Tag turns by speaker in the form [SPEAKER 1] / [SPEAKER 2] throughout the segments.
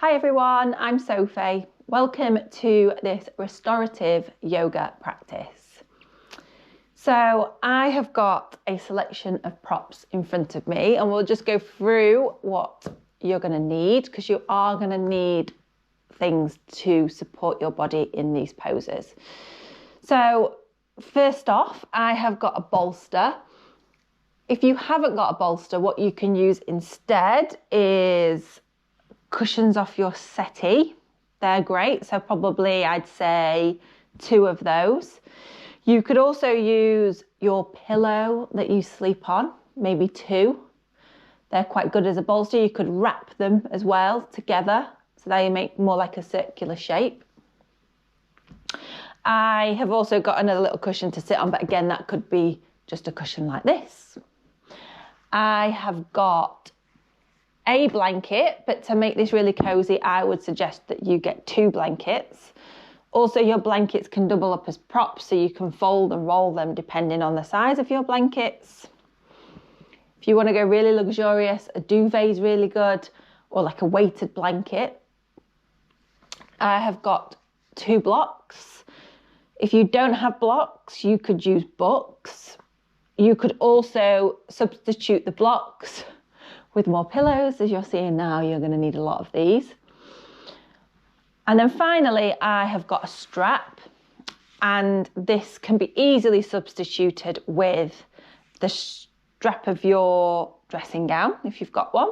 [SPEAKER 1] Hi everyone, I'm Sophie. Welcome to this restorative yoga practice. So I have got a selection of props in front of me and we'll just go through what you're going to need, because you are going to need things to support your body in these poses. So first off, I have got a bolster. If you haven't got a bolster, what you can use instead is cushions off your settee. They're great. So probably I'd say 2 of those. You could also use your pillow that you sleep on, maybe 2. They're quite good as a bolster. You could wrap them as well together, so they make more like a circular shape. I have also got another little cushion to sit on, but again, that could be just a cushion like this. I have got a blanket, but to make this really cozy, I would suggest that you get 2 blankets. Also, your blankets can double up as props, so you can fold and roll them depending on the size of your blankets. If you want to go really luxurious, a duvet is really good, or like a weighted blanket. I have got 2 blocks. If you don't have blocks, you could use books. You could also substitute the blocks with more pillows. As you're seeing now, you're going to need a lot of these. And then finally, I have got a strap, and this can be easily substituted with the strap of your dressing gown, if you've got one,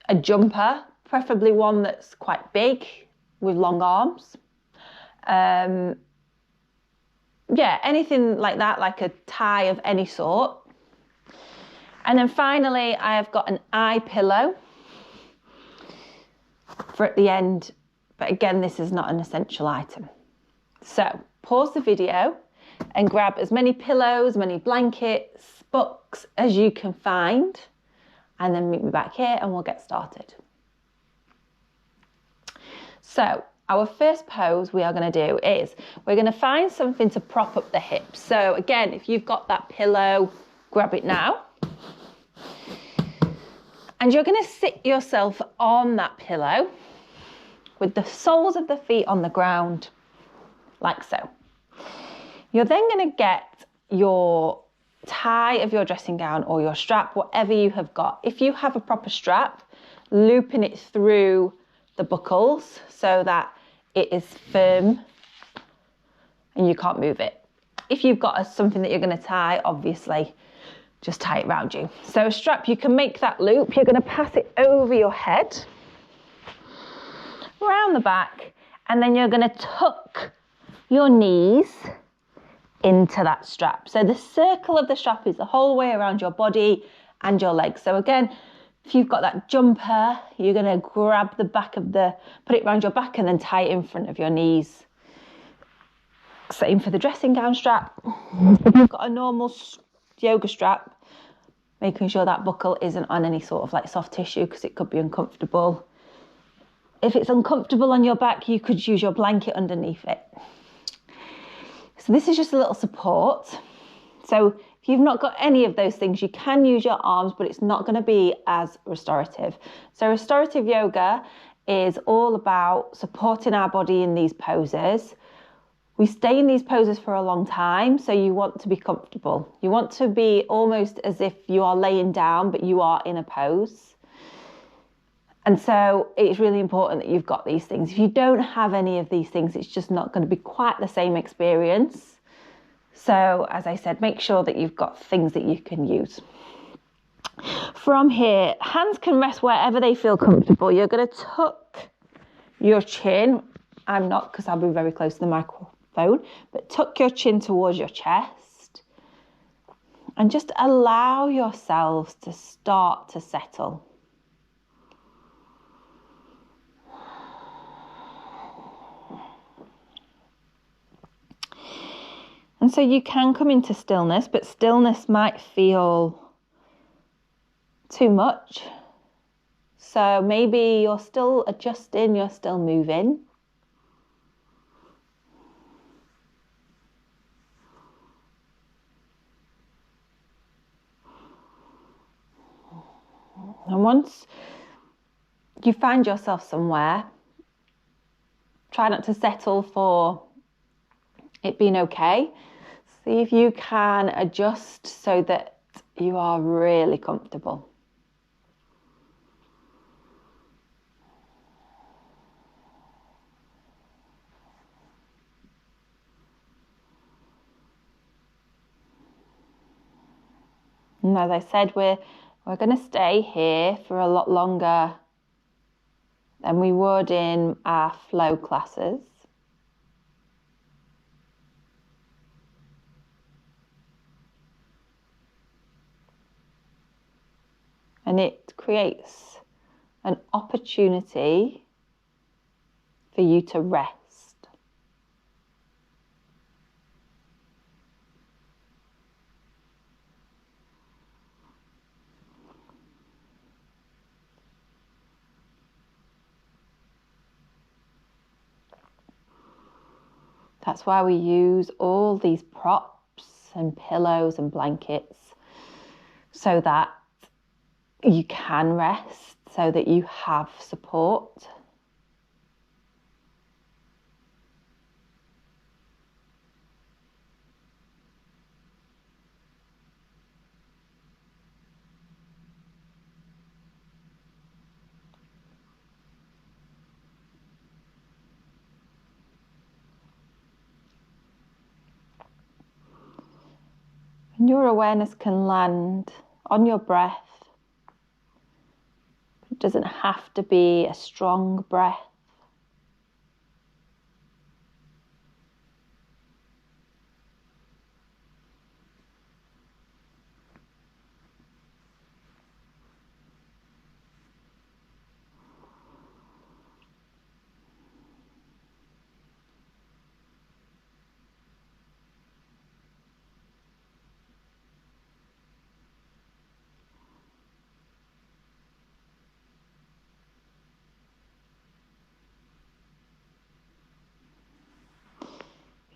[SPEAKER 1] a jumper, preferably one that's quite big with long arms. Yeah, anything like that, like a tie of any sort. And then finally, I have got an eye pillow for at the end, but again, this is not an essential item. So pause the video and grab as many pillows, many blankets, books as you can find, and then meet me back here and we'll get started. So our first pose we are going to do is we're going to find something to prop up the hips. So again, if you've got that pillow, grab it now. And you're going to sit yourself on that pillow with the soles of the feet on the ground, like so. You're then going to get your tie of your dressing gown or your strap, whatever you have got. If you have a proper strap, looping it through the buckles so that it is firm and you can't move it. If you've got something that you're going to tie, obviously, just tie it around you. So a strap, you can make that loop. You're going to pass it over your head, around the back, and then you're going to tuck your knees into that strap. So the circle of the strap is the whole way around your body and your legs. So again, if you've got that jumper, you're going to grab the back of put it around your back and then tie it in front of your knees. Same for the dressing gown strap. If you've got a normal yoga strap, making sure that buckle isn't on any sort of like soft tissue, because it could be uncomfortable. If it's uncomfortable on your back, you could use your blanket underneath it. So this is just a little support. So if you've not got any of those things, you can use your arms, but it's not going to be as restorative. So restorative yoga is all about supporting our body in these poses. We stay in these poses for a long time, so you want to be comfortable. You want to be almost as if you are laying down, but you are in a pose. And so it's really important that you've got these things. If you don't have any of these things, it's just not going to be quite the same experience. So as I said, make sure that you've got things that you can use. From here, hands can rest wherever they feel comfortable. You're going to tuck your chin. I'm not, because I'll be very close to the microphone, but tuck your chin towards your chest and just allow yourselves to start to settle. And so you can come into stillness, but stillness might feel too much. So maybe you're still adjusting, you're still moving. And once you find yourself somewhere, try not to settle for it being okay. See if you can adjust so that you are really comfortable. And as I said, we're going to stay here for a lot longer than we would in our flow classes. And it creates an opportunity for you to rest. That's why we use all these props and pillows and blankets, so that you can rest, so that you have support. And your awareness can land on your breath. It doesn't have to be a strong breath.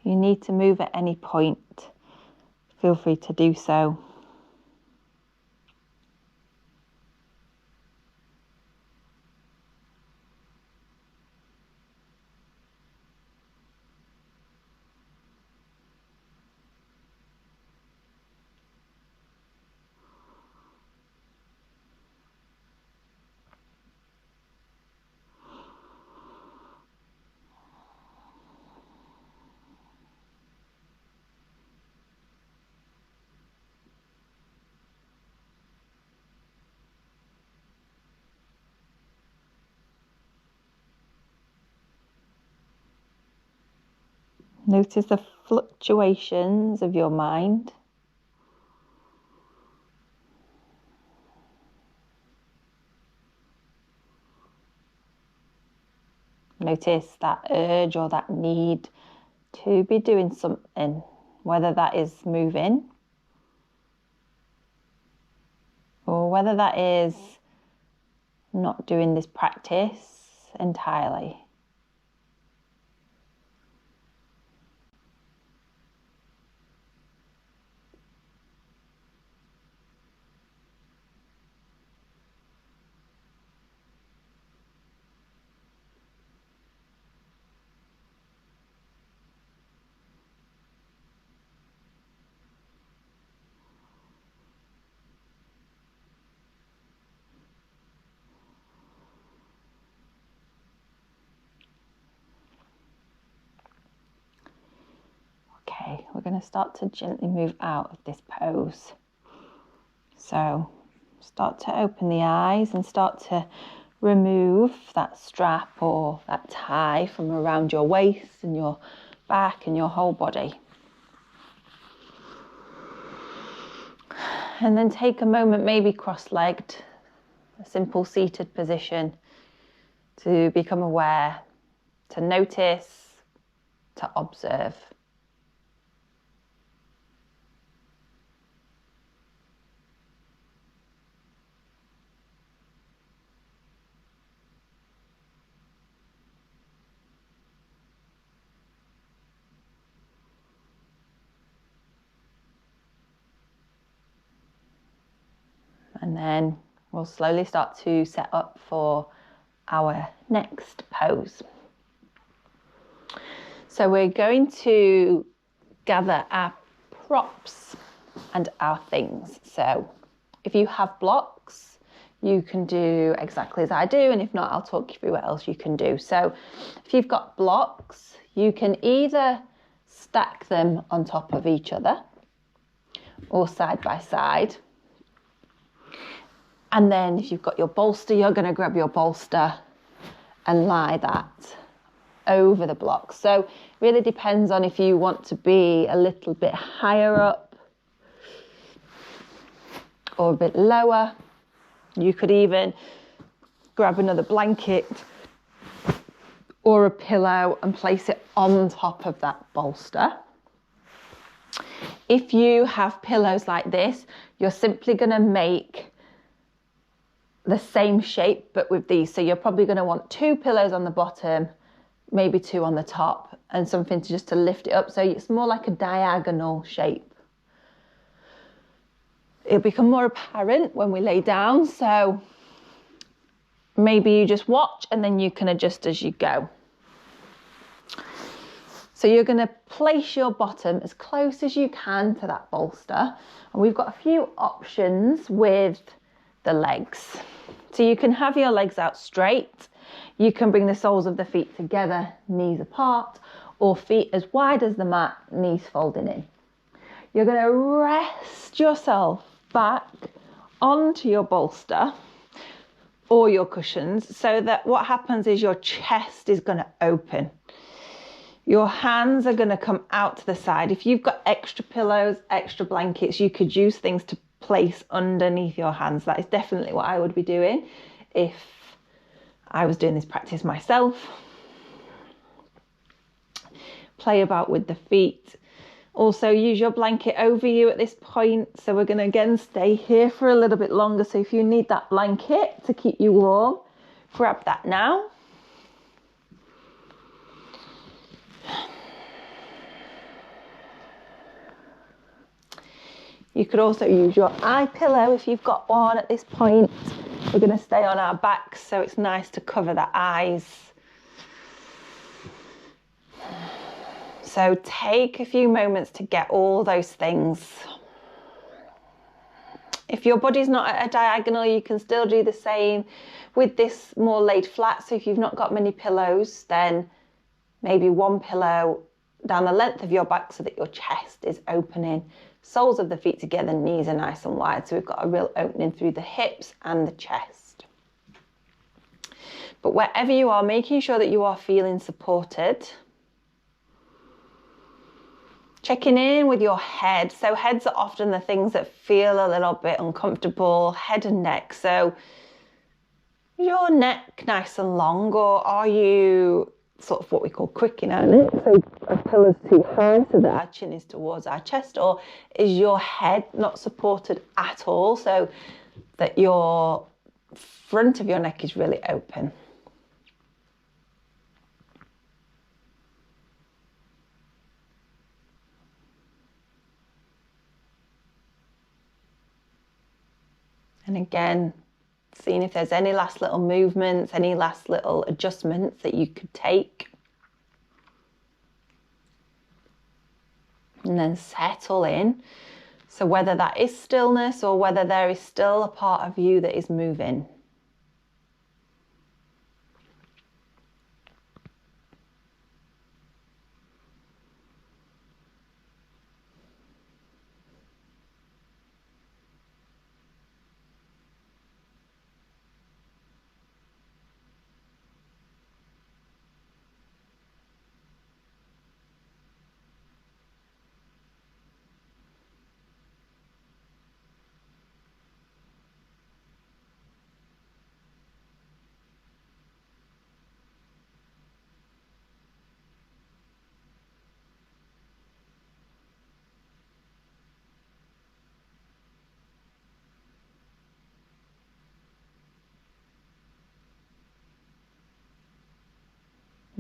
[SPEAKER 1] If you need to move at any point, feel free to do so. Notice the fluctuations of your mind. Notice that urge or that need to be doing something, whether that is moving or whether that is not doing this practice entirely. Okay, we're going to start to gently move out of this pose. So start to open the eyes and start to remove that strap or that tie from around your waist and your back and your whole body. And then take a moment, maybe cross-legged, a simple seated position, to become aware, to notice, to observe. And then we'll slowly start to set up for our next pose. So we're going to gather our props and our things. So if you have blocks, you can do exactly as I do, and if not, I'll talk you through what else you can do. So if you've got blocks, you can either stack them on top of each other or side by side. And then if you've got your bolster, you're going to grab your bolster and lie that over the blocks. So it really depends on if you want to be a little bit higher up or a bit lower. You could even grab another blanket or a pillow and place it on top of that bolster. If you have pillows like this, you're simply going to make the same shape but with these. So you're probably going to want 2 pillows on the bottom, maybe 2 on the top, and something to just to lift it up. So it's more like a diagonal shape. It'll become more apparent when we lay down. So maybe you just watch and then you can adjust as you go. So you're going to place your bottom as close as you can to that bolster. And we've got a few options with the legs. So you can have your legs out straight. You can bring the soles of the feet together, knees apart, or feet as wide as the mat, knees folding in. You're going to rest yourself back onto your bolster or your cushions so that what happens is your chest is going to open. Your hands are going to come out to the side. If you've got extra pillows, extra blankets, you could use things to place underneath your hands. That is definitely what I would be doing if I was doing this practice myself. Play about with the feet. Also use your blanket over you at this point. So we're going to again stay here for a little bit longer. So if you need that blanket to keep you warm, grab that now. You could also use your eye pillow if you've got one at this point. We're going to stay on our backs, so it's nice to cover the eyes. So take a few moments to get all those things. If your body's not at a diagonal, you can still do the same with this more laid flat. So if you've not got many pillows, then maybe 1 pillow down the length of your back so that your chest is opening. Soles of the feet together, knees are nice and wide. So we've got a real opening through the hips and the chest. But wherever you are, making sure that you are feeling supported. Checking in with your head. So heads are often the things that feel a little bit uncomfortable, head and neck. So is your neck nice and long, or are you sort of what we call cricking on it? So a pillow's too high so that our chin is towards our chest, or is your head not supported at all so that your front of your neck is really open? And again, seeing if there's any last little movements, any last little adjustments that you could take. And then settle in. So whether that is stillness or whether there is still a part of you that is moving.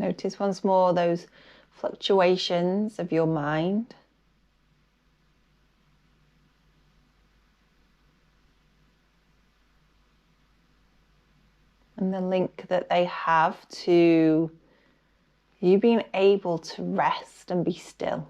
[SPEAKER 1] Notice once more those fluctuations of your mind. and the link that they have to you being able to rest and be still.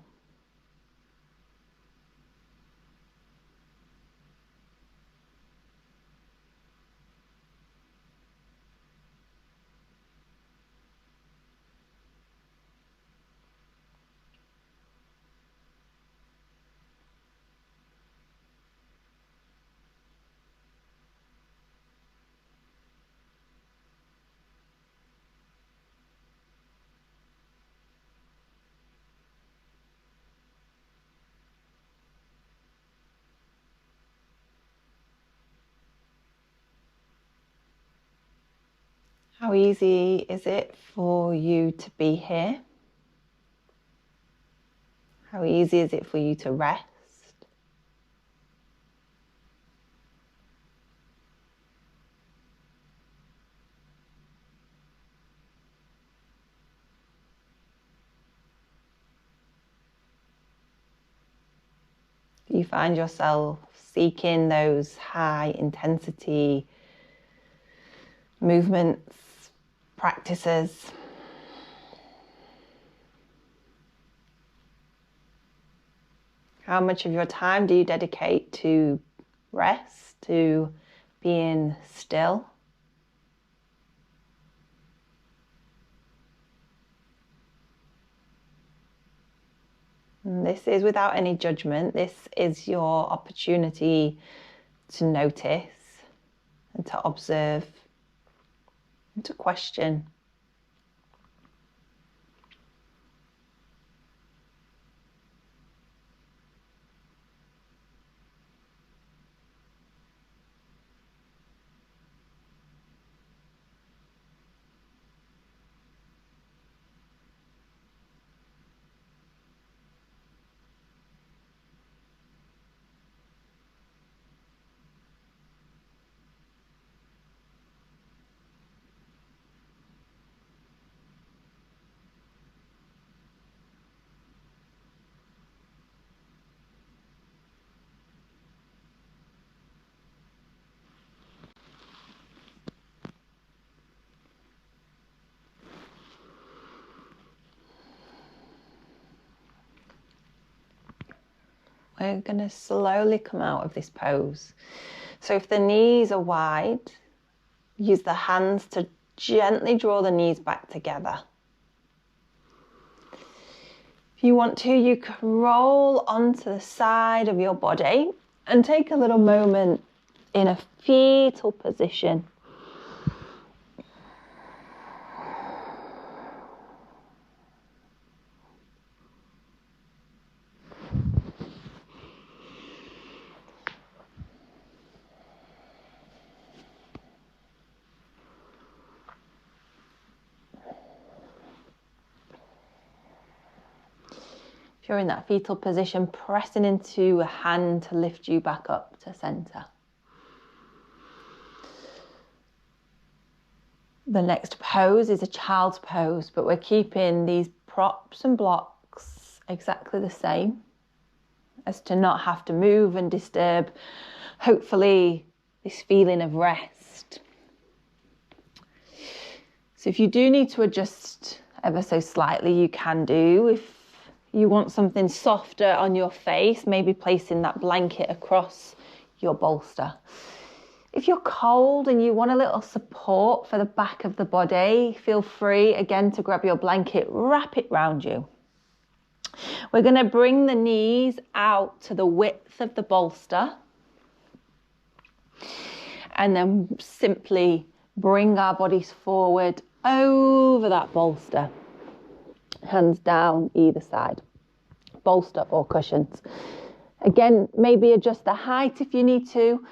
[SPEAKER 1] How easy is it for you to be here? How easy is it for you to rest? Do you find yourself seeking those high intensity movements, practices? How much of your time do you dedicate to rest, to being still? And this is without any judgment. This is your opportunity to notice and to observe and to question. We're going to slowly come out of this pose. So if the knees are wide, use the hands to gently draw the knees back together. If you want to, you can roll onto the side of your body and take a little moment in a fetal position. If you're in that fetal position, pressing into a hand to lift you back up to center. The next pose is a child's pose, but we're keeping these props and blocks exactly the same as to not have to move and disturb, hopefully, this feeling of rest. So if you do need to adjust ever so slightly, you can do. If you want something softer on your face, maybe placing that blanket across your bolster. If you're cold and you want a little support for the back of the body, feel free again to grab your blanket, wrap it round you. We're going to bring the knees out to the width of the bolster and then simply bring our bodies forward over that bolster. Hands down either side, bolster or cushions. Again, maybe adjust the height if you need to.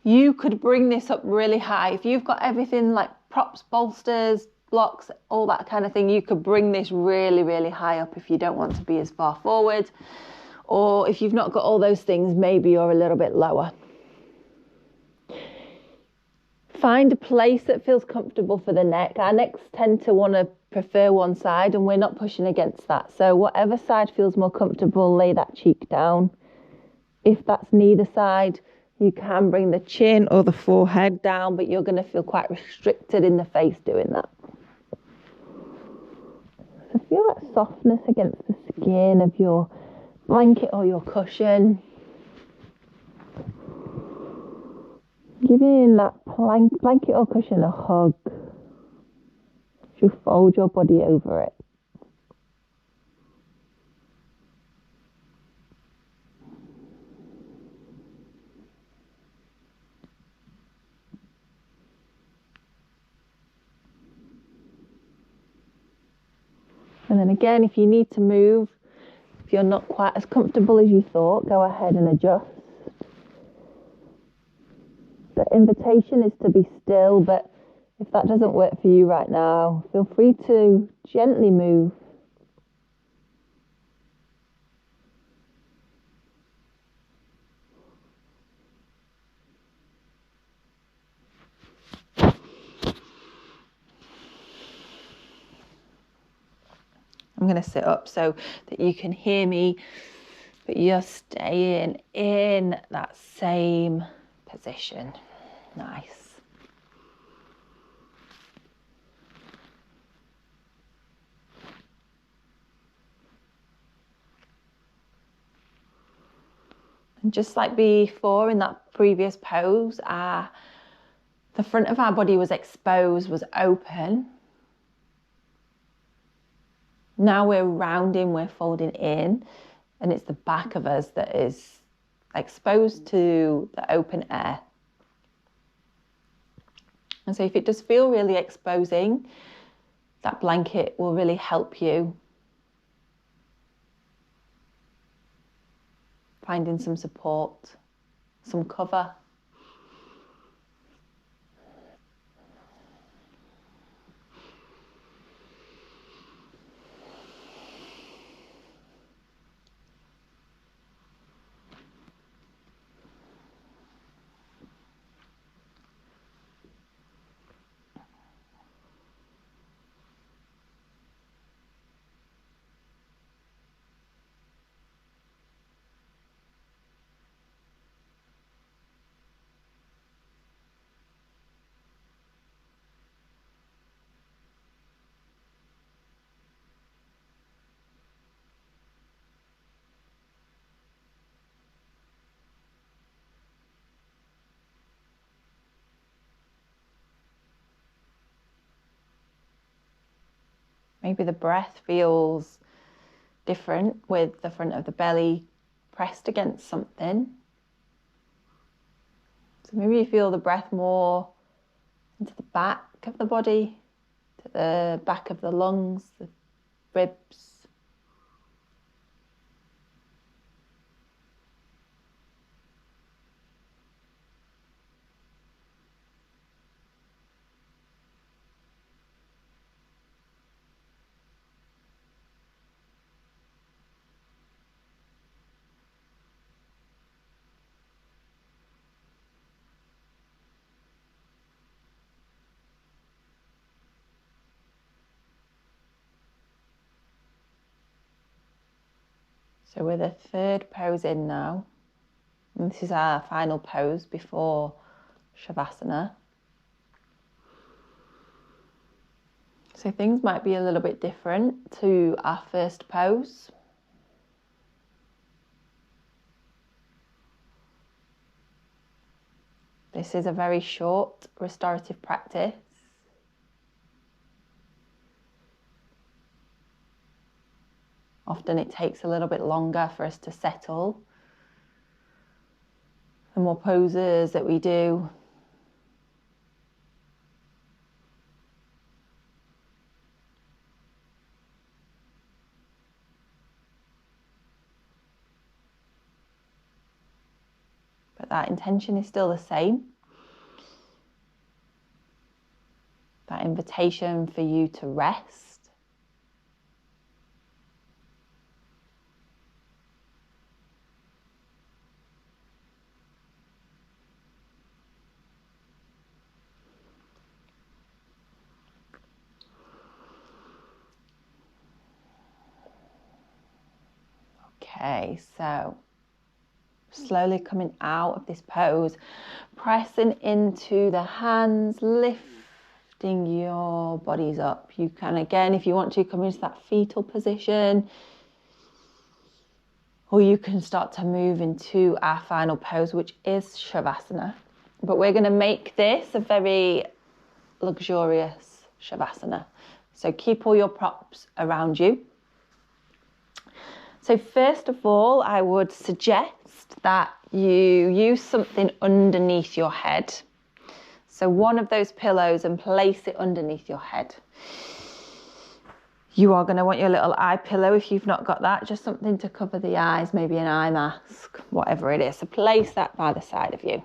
[SPEAKER 1] You could bring this up really high. If you've got everything like props, bolsters, blocks, all that kind of thing, you could bring this really, really high up if you don't want to be as far forward. Or if you've not got all those things, maybe you're a little bit lower. Find a place that feels comfortable for the neck. Our necks tend to want to prefer one side and we're not pushing against that. So whatever side feels more comfortable, lay that cheek down. If that's neither side, You can bring the chin or the forehead down, but you're going to feel quite restricted in the face doing that. So feel that softness against the skin of your blanket or your cushion. Giving that blanket or cushion a hug. You fold your body over it. And then again, if you need to move, if you're not quite as comfortable as you thought, go ahead and adjust. The invitation is to be still, but if that doesn't work for you right now, feel free to gently move. I'm going to sit up so that you can hear me, but you're staying in that same position. Nice. And just like before in that previous pose, the front of our body was exposed, was open. Now we're rounding, we're folding in, and it's the back of us that is exposed to the open air. And so if it does feel really exposing, that blanket will really help you finding some support, some cover. Maybe the breath feels different with the front of the belly pressed against something. So maybe you feel the breath more into the back of the body, to the back of the lungs, the ribs. So we're the third pose in now. And this is our final pose before Shavasana. So things might be a little bit different to our first pose. This is a very short restorative practice. Often it takes a little bit longer for us to settle. The more poses that we do, but that intention is still the same. That invitation for you to rest. Okay, so slowly coming out of this pose, pressing into the hands, lifting your bodies up. You can, again, if you want to, come into that fetal position, or you can start to move into our final pose, which is Shavasana. But we're going to make this a very luxurious Shavasana. So keep all your props around you. So first of all, I would suggest that you use something underneath your head. So one of those pillows, and place it underneath your head. You are going to want your little eye pillow if you've not got that, just something to cover the eyes, maybe an eye mask, whatever it is. So place that by the side of you.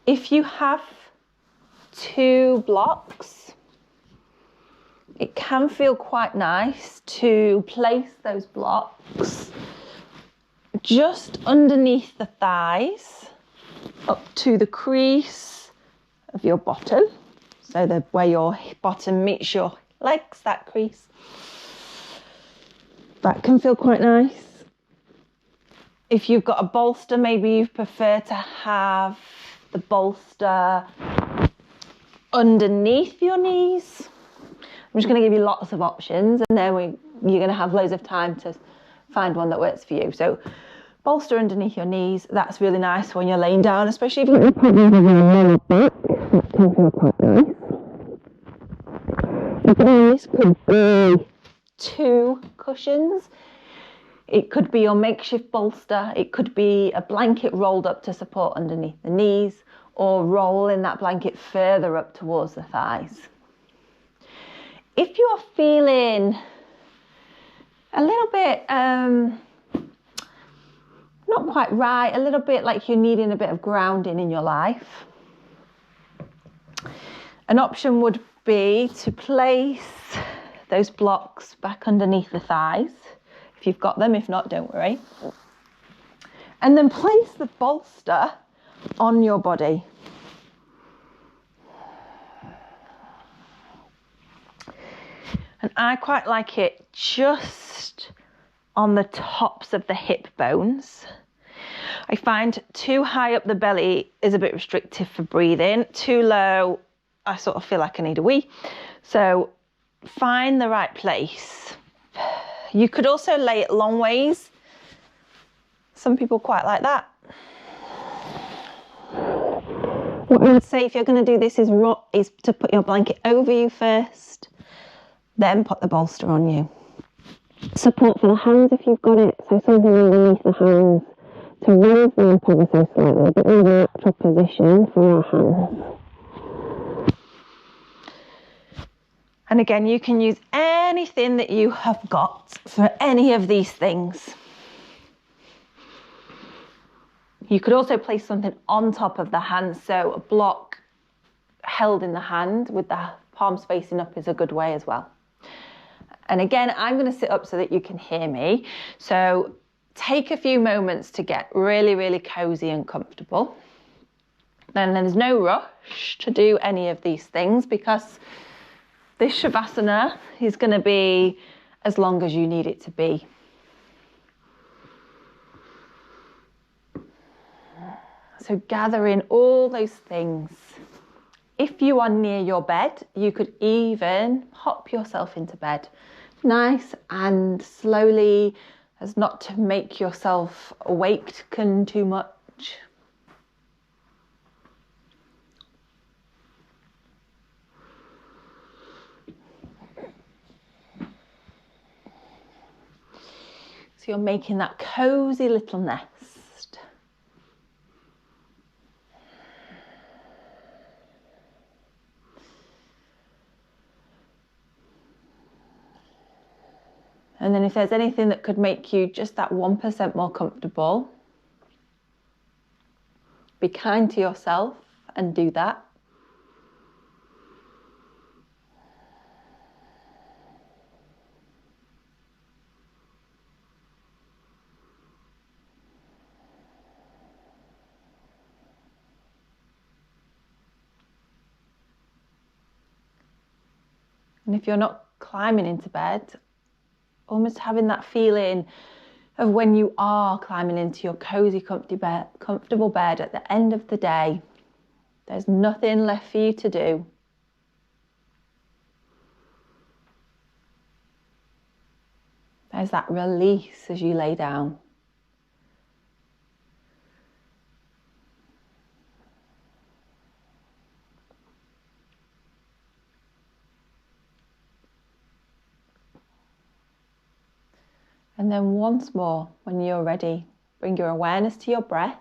[SPEAKER 1] If you have 2 blocks, it can feel quite nice to place those blocks just underneath the thighs, up to the crease of your bottom. So where your bottom meets your legs, that crease. That can feel quite nice. If you've got a bolster, maybe you prefer to have the bolster underneath your knees. I'm just going to give you lots of options, and then you're going to have loads of time to find one that works for you. So bolster underneath your knees, that's really nice when you're laying down, especially if you've got your problems with your lower back. That can feel quite nice. Again, this could be 2 cushions. It could be your makeshift bolster. It could be a blanket rolled up to support underneath the knees, or rolling that blanket further up towards the thighs. If you are feeling a little bit not quite right, a little bit like you're needing a bit of grounding in your life, an option would be to place those blocks back underneath the thighs, if you've got them. If not, don't worry. And then place the bolster on your body. And I quite like it just on the tops of the hip bones. I find too high up the belly is a bit restrictive for breathing. Too low, I sort of feel like I need a wee. So find the right place. You could also lay it long ways. Some people quite like that. What I would say if you're going to do this is to put your blanket over you first, then put the bolster on you. Support for the hands if you've got it, so something underneath the hands to raise them up ever so slightly, but in a natural position for our hands. And again, you can use anything that you have got for any of these things. You could also place something on top of the hand, so a block held in the hand with the palms facing up is a good way as well. And again, I'm going to sit up so that you can hear me. So take a few moments to get really, really cozy and comfortable. Then there's no rush to do any of these things, because this Shavasana is going to be as long as you need it to be. So gather in all those things. If you are near your bed, you could even hop yourself into bed. Nice and slowly, as not to make yourself awaken too much. So you're making that cozy little nest. And then if there's anything that could make you just that 1% more comfortable, be kind to yourself and do that. And if you're not climbing into bed, almost having that feeling of when you are climbing into your cozy, comfortable bed at the end of the day. There's nothing left for you to do. There's that release as you lay down. And then once more, when you're ready, bring your awareness to your breath.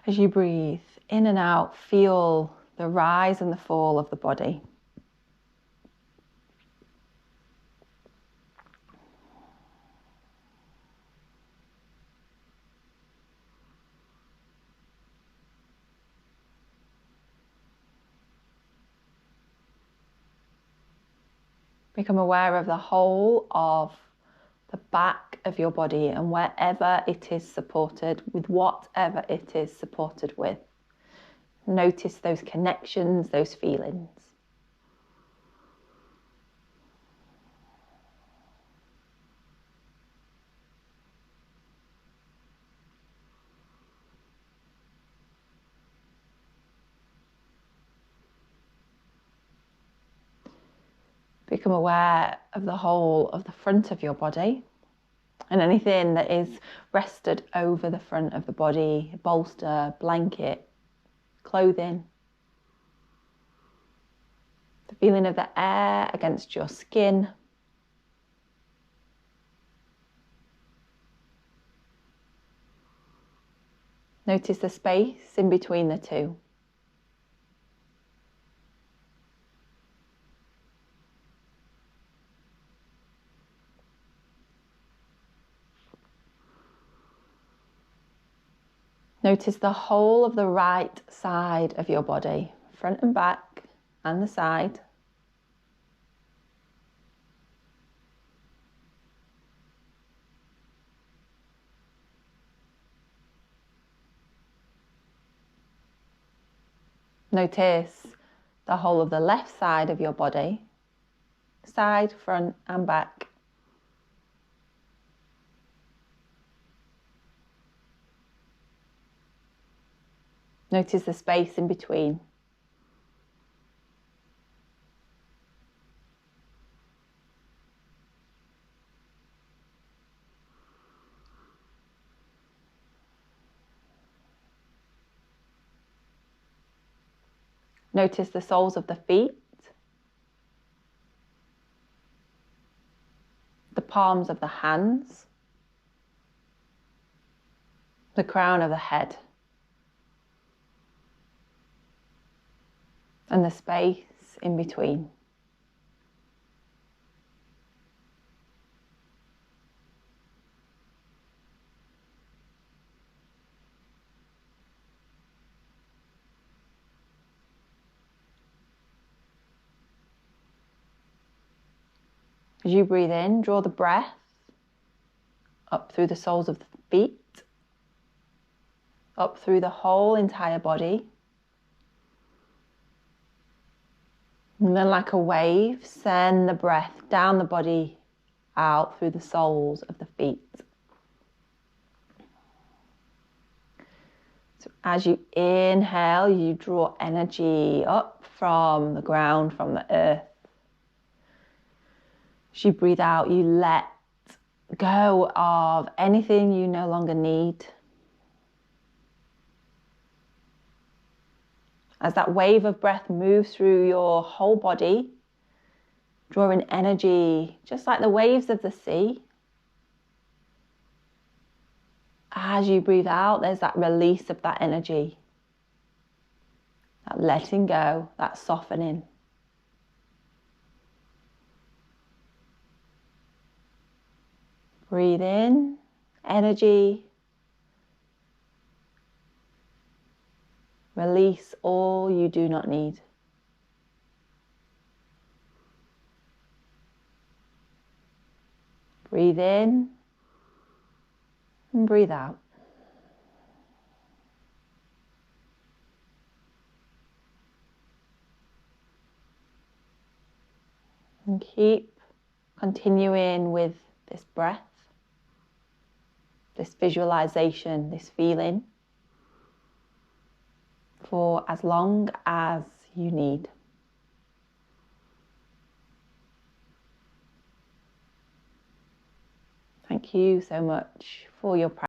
[SPEAKER 1] As you breathe in and out, feel the rise and the fall of the body. Become aware of the whole of the back of your body and wherever it is supported, with whatever it is supported with. Notice those connections, those feelings. Become aware of the whole of the front of your body and anything that is rested over the front of the body, bolster, blanket, clothing. The feeling of the air against your skin. Notice the space in between the two. Notice the whole of the right side of your body, front and back, and the side. Notice the whole of the left side of your body, side, front, and back. Notice the space in between. Notice the soles of the feet, the palms of the hands, the crown of the head, and the space in between. As you breathe in, draw the breath up through the soles of the feet, up through the whole entire body. And then like a wave, send the breath down the body, out through the soles of the feet. So as you inhale, you draw energy up from the ground, from the earth. As you breathe out, you let go of anything you no longer need. As that wave of breath moves through your whole body, drawing energy just like the waves of the sea. As you breathe out, there's that release of that energy, that letting go, that softening. Breathe in, energy. Release all you do not need. Breathe in and breathe out. And keep Continuing with this breath, this visualization, this feeling for as long as you need. Thank you so much for your practice.